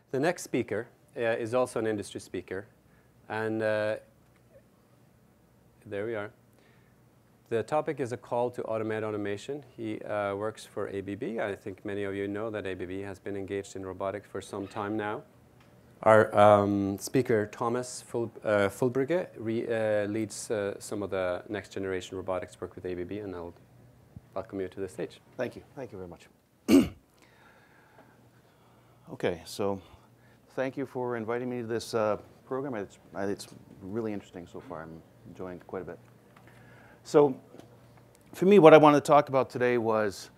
The next speaker is also an industry speaker, and there we are. The topic is a call to automate automation. He works for ABB. I think many of you know that ABB has been engaged in robotics for some time now. Our speaker, Thomas Fullbrugge, leads some of the next generation robotics work with ABB, and I'll welcome you to the stage. Thank you. Thank you very much. Okay, so thank you for inviting me to this program. It's really interesting so far. I'm enjoying it quite a bit. So for me, what I wanted to talk about today was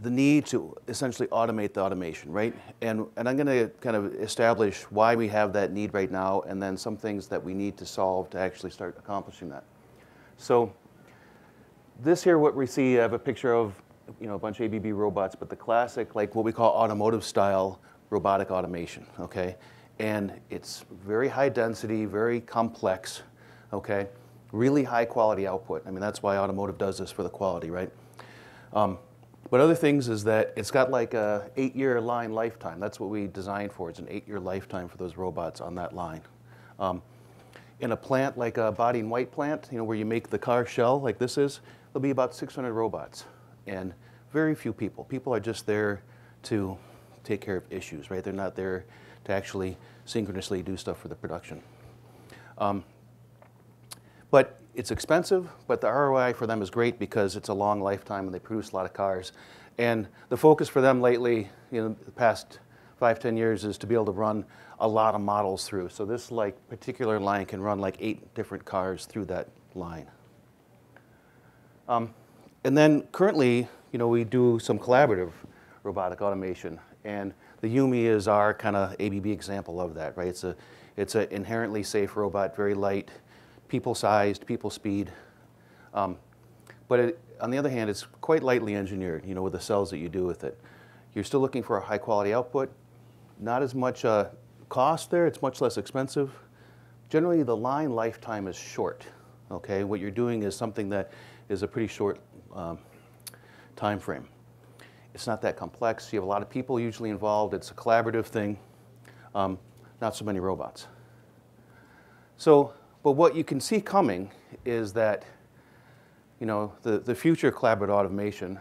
the need to essentially automate the automation, right? And I'm going to kind of establish why we have that need right now, and then some things that we need to solve to actually start accomplishing that. So this here, what we see, I have a picture of, a bunch of ABB robots, but the classic, like what we call automotive style robotic automation, okay? And it's very high density, very complex, okay? Really high quality output. I mean, that's why automotive does this for the quality, right? But other things is that it's got like a 8-year line lifetime. That's what we designed for. It's an 8-year lifetime for those robots on that line. In a plant like a body and white plant, where you make the car shell like this is, there'll be about 600 robots and very few people. People are just there to take care of issues, right? They're not there to actually synchronously do stuff for the production. But it's expensive, but the ROI for them is great because it's a long lifetime and they produce a lot of cars. And the focus for them lately, the past 5-10 years, is to be able to run a lot of models through. So this particular line can run like 8 different cars through that line. And then currently, we do some collaborative robotic automation, and the Yumi is our kind of ABB example of that, right? It's an inherently safe robot, very light, people-sized, people-speed. But on the other hand, it's quite lightly engineered, with the cells that you do with it. You're still looking for a high-quality output. Not as much cost there. It's much less expensive. Generally, the line lifetime is short, okay? What you're doing is something that is a pretty short time frame. It's not that complex. You have a lot of people usually involved. It's a collaborative thing. Not so many robots. But what you can see coming is that, the future collaborative automation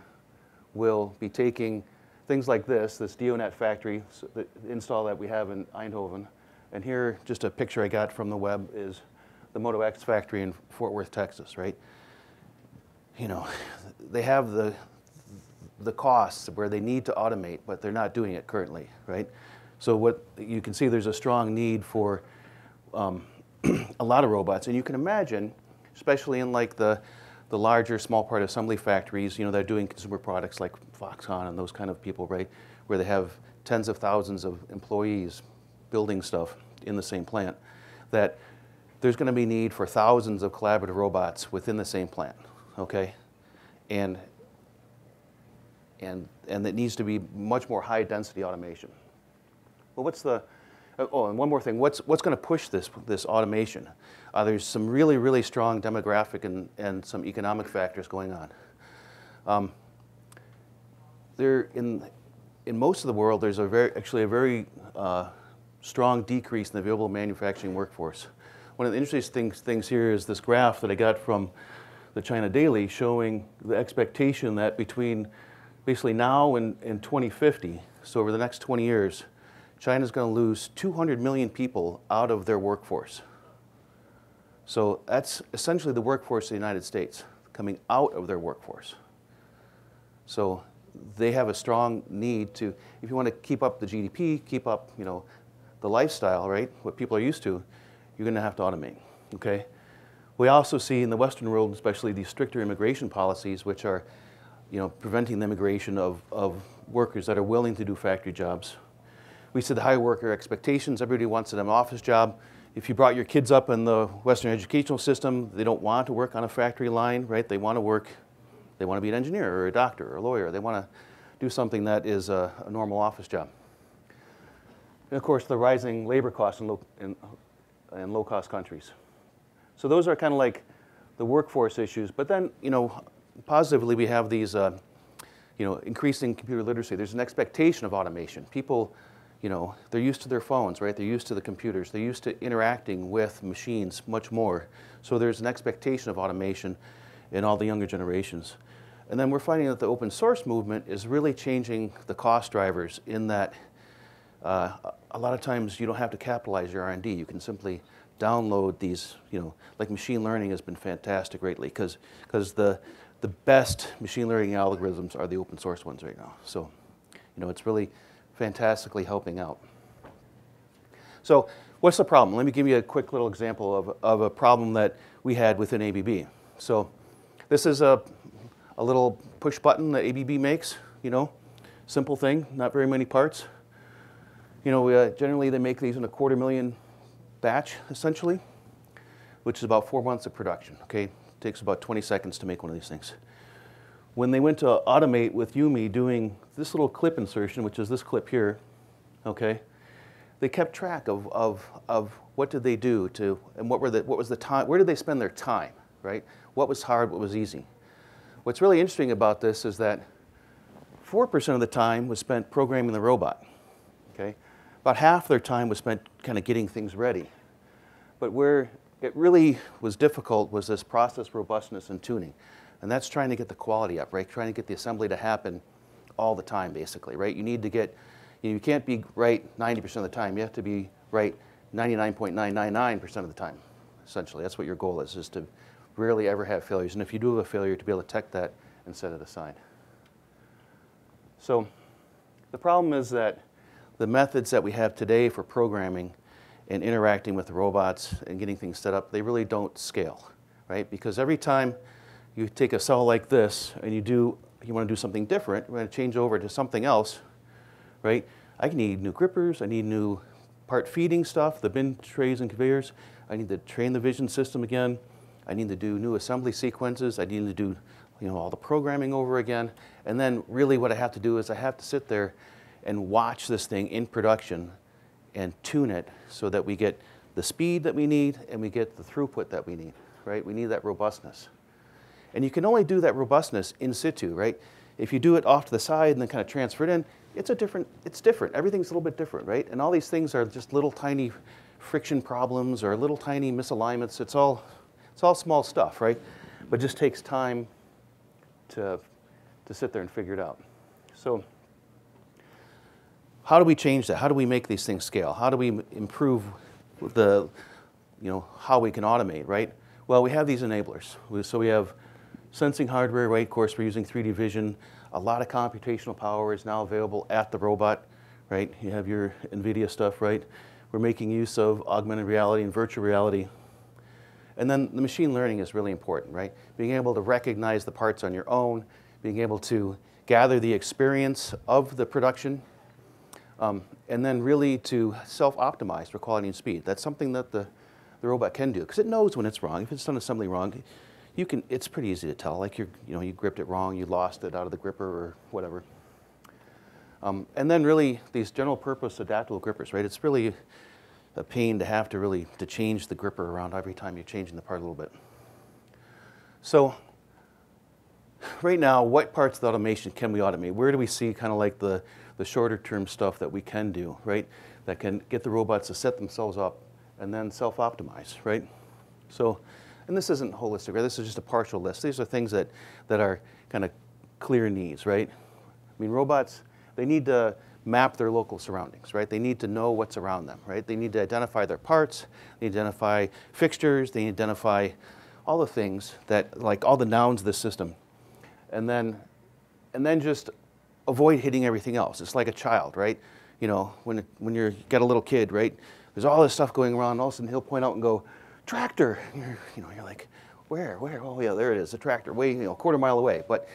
will be taking things like this DioNet factory, the install that we have in Eindhoven. And here, just a picture I got from the web, is the Moto X Factory in Fort Worth, Texas, right? They have the costs where they need to automate, but they're not doing it currently, right? So what you can see, there's a strong need for a lot of robots. And you can imagine, especially in like the larger small part assembly factories, they're doing consumer products like Foxconn and those kind of people, right? Where they have tens of thousands of employees building stuff in the same plant, that there's going to be need for thousands of collaborative robots within the same plant, okay? And it needs to be much more high density automation. But and one more thing, what's going to push this automation? There's some really, really strong demographic and some economic factors going on. In most of the world, there's actually a very strong decrease in the available manufacturing workforce. One of the interesting things here is this graph that I got from the China Daily, showing the expectation that between basically now and 2050, so over the next 20 years, China's going to lose 200 million people out of their workforce. So that's essentially the workforce of the United States coming out of their workforce. So they have a strong need to, if you want to keep up the GDP, keep up, the lifestyle, right, what people are used to, you're going to have to automate, okay? We also see in the Western world, especially these stricter immigration policies, which are, preventing the immigration of workers that are willing to do factory jobs. We see the high worker expectations. Everybody wants an office job. If you brought your kids up in the Western educational system, they don't want to work on a factory line, right? They want to be an engineer or a doctor or a lawyer. They want to do something that is a normal office job. And of course, the rising labor costs in low-cost countries. So those are kind of like the workforce issues. But then, positively, we have these, increasing computer literacy. There's an expectation of automation. People, You know, they're used to their phones, right? They're used to the computers. They're used to interacting with machines much more. So there's an expectation of automation in all the younger generations. And then we're finding that the open source movement is really changing the cost drivers in that a lot of times you don't have to capitalize your R&D. You can simply download these, you know, like machine learning has been fantastic lately because the best machine learning algorithms are the open source ones right now. So, you know, it's really fantastically helping out. So what's the problem? Let me give you a quick little example of a problem that we had within ABB. So this is a little push button that ABB makes, you know, simple thing, not very many parts. You know, generally they make these in a 250,000 batch, essentially, which is about 4 months of production, okay? It takes about 20 seconds to make one of these things. When they went to automate with Yumi doing this little clip insertion, which is this clip here, okay, they kept track of what did they do to, and what was the time, where did they spend their time, right? What was hard, what was easy. What's really interesting about this is that 4% of the time was spent programming the robot, okay? About half their time was spent kind of getting things ready. But where it really was difficult was this process robustness and tuning. And that's trying to get the quality up, right? Trying to get the assembly to happen all the time, basically, right? You need to get, you can't be right 90% of the time. You have to be right 99.999% of the time, essentially. That's what your goal is to rarely ever have failures. And if you do have a failure, to be able to detect that and set it aside. So the problem is that the methods that we have today for programming and interacting with the robots and getting things set up, they really don't scale, right? Because every time you take a cell like this and you want to do something different, you want to change over to something else, right? I need new grippers, I need new part feeding stuff, the bin trays and conveyors. I need to train the vision system again. I need to do new assembly sequences. I need to do, you know, all the programming over again. And then really what I have to do is I have to sit there and watch this thing in production and tune it so that we get the speed that we need and we get the throughput that we need, right? We need that robustness. And you can only do that robustness in situ, right? If you do it off to the side and then kind of transfer it in, it's different. Everything's a little bit different, right? And all these things are just little tiny friction problems or little tiny misalignments. It's all small stuff, right? But it just takes time to sit there and figure it out. So how do we change that? How do we make these things scale? How do we improve the, you know, how we can automate, right? Well, we have these enablers. So we have sensing hardware, right? Of course, we're using 3D vision. A lot of computational power is now available at the robot, right? You have your NVIDIA stuff, right? We're making use of augmented reality and virtual reality. And then the machine learning is really important, right? Being able to recognize the parts on your own, being able to gather the experience of the production, and then really to self-optimize for quality and speed. That's something that the robot can do, because it knows when it's wrong. If it's done assembly wrong, it's pretty easy to tell. Like you gripped it wrong, you lost it out of the gripper or whatever. And then really these general purpose adaptable grippers, right? It's really a pain to have to change the gripper around every time you're changing the part a little bit. So right now, what parts of the automation can we automate? Where do we see kind of like the shorter term stuff that we can do, right? That can get the robots to set themselves up and then self-optimize, right? So, and this isn't holistic, right? This is just a partial list. These are things that are kind of clear needs, right? I mean, robots, they need to map their local surroundings, right? They need to know what's around them, right? They need to identify their parts, they need to identify fixtures, they need to identify all the things that, like all the nouns of the system. And then just avoid hitting everything else. It's like a child, right? You know, when you got a little kid, right? There's all this stuff going around, all of a sudden he'll point out and go, tractor. You're like, where? Oh yeah, there it is, a tractor, way, a quarter mile away. But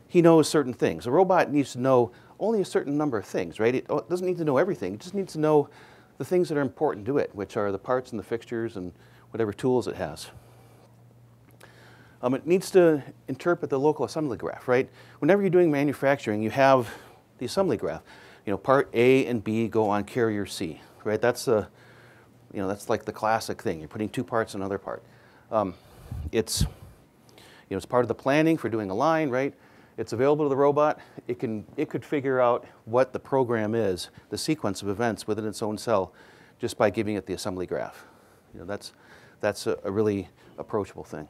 he knows certain things. A robot needs to know only a certain number of things, right? It doesn't need to know everything. It just needs to know the things that are important to it, which are the parts and the fixtures and whatever tools it has. It needs to interpret the local assembly graph, right? Whenever you're doing manufacturing, you have the assembly graph. Part A and B go on carrier C, right? That's that's like the classic thing. You're putting two parts in another part. It's part of the planning for doing a line, right? It's available to the robot. It could figure out what the program is, the sequence of events within its own cell, just by giving it the assembly graph. You know, that's a really approachable thing.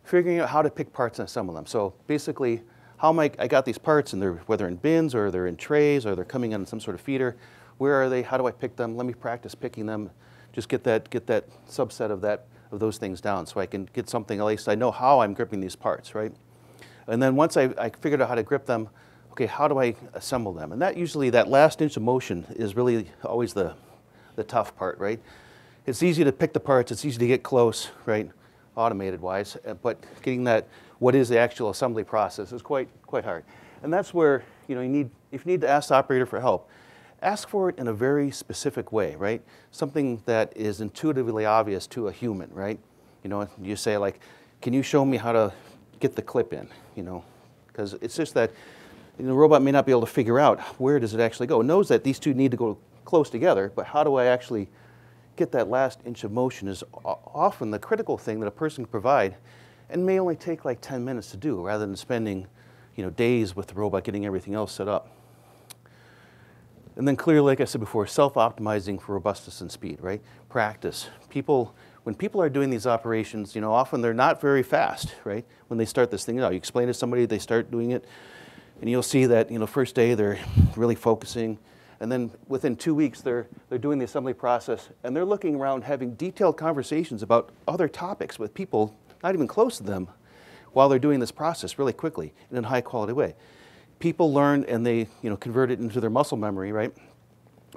Figuring out how to pick parts and assemble them. So basically, I got these parts, and whether in bins or they're in trays or they're coming on some sort of feeder. Where are they? How do I pick them? Let me practice picking them. Just get that subset of those things down, so I can get something, at least I know how I'm gripping these parts, right? And then once I figured out how to grip them, okay, how do I assemble them? And that last inch of motion is really always the tough part, right? It's easy to pick the parts, it's easy to get close, right, automated wise, but getting what is the actual assembly process is quite hard. And that's where, you know, if you need to ask the operator for help, ask for it in a very specific way, right? Something that is intuitively obvious to a human, right? You know, you say like, can you show me how to get the clip in, you know? Because it's just that, you know, the robot may not be able to figure out where does it actually go. It knows that these two need to go close together, but how do I actually get that last inch of motion is often the critical thing that a person can provide, and may only take like 10 minutes to do, rather than spending, you know, days with the robot getting everything else set up. And then clearly, like I said before, self-optimizing for robustness and speed, right? Practice. When people are doing these operations, you know, often they're not very fast, right? When they start this thing out, you explain to somebody, they start doing it, and you'll see that, you know, first day they're really focusing, and then within 2 weeks they're doing the assembly process, and they're looking around having detailed conversations about other topics with people not even close to them while they're doing this process really quickly in a high quality way. People learn and they, you know, convert it into their muscle memory, right?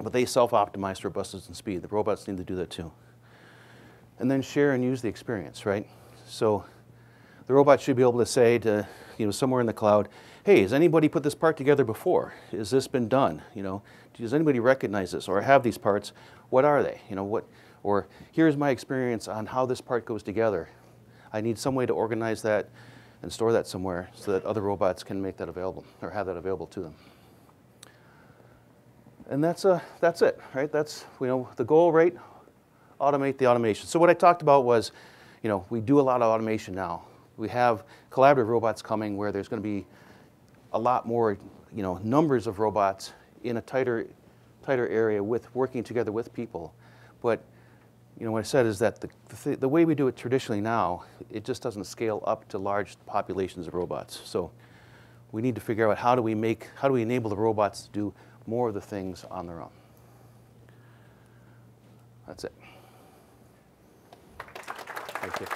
But they self-optimize for robustness and speed. The robots need to do that too. And then share and use the experience, right? So the robot should be able to say to, you know, somewhere in the cloud, hey, has anybody put this part together before? Has this been done? You know, does anybody recognize this or have these parts? What are they? You know, or here's my experience on how this part goes together. I need some way to organize that and store that somewhere so that other robots can make that available or have that available to them. And that's it, right? That's, you know, the goal, right? Automate the automation. So what I talked about was, you know, we do a lot of automation now. We have collaborative robots coming where there's going to be a lot more, you know, numbers of robots in a tighter area working together with people. But you know, what I said is that the way we do it traditionally now, it just doesn't scale up to large populations of robots. So we need to figure out how do we enable the robots to do more of the things on their own. That's it. Thank you.